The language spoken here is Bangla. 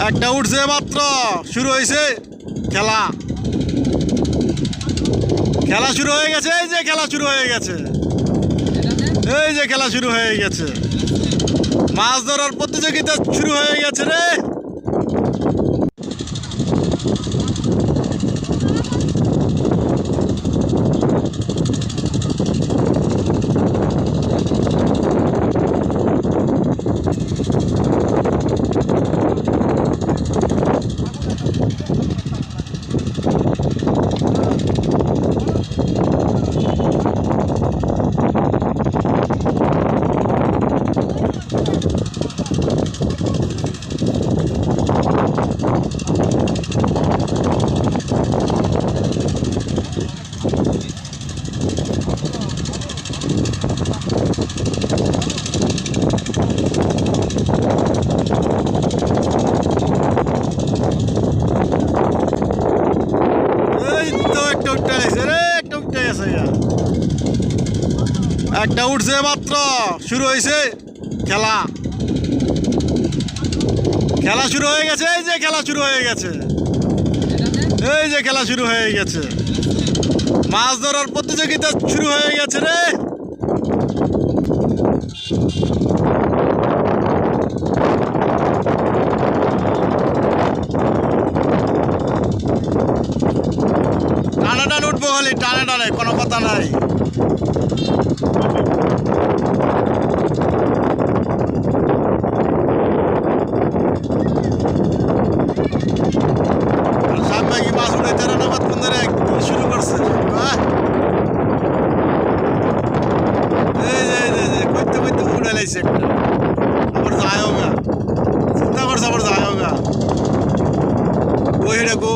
একটা উঠছে মাত্র, শুরু হয়েছে খেলা। খেলা শুরু হয়ে গেছে, এই যে খেলা শুরু হয়ে গেছে, এই যে খেলা শুরু হয়ে গেছে। মাছ ধরার প্রতিযোগিতা শুরু হয়ে গেছে রে। একটা উঠছে মাত্র, শুরু হয়েছে খেলা। খেলা শুরু হয়ে গেছে, এই যে খেলা শুরু হয়ে গেছে, এই যে খেলা শুরু হয়ে গেছে। মাছ ধরার প্রতিযোগিতা শুরু হয়ে গেছে রে। টানা টান উঠবো, খালি টানে টানে, কোনো কথা নাই। সামনে কি মাছ উঠাইতে রান্নাবাদ কোন ধরে শুরু করছে? করতে করতে উঠে লাইছে একটা, আবার যায় গা, চিন্তা করছে আবার যায় গা। গো হেটা গো।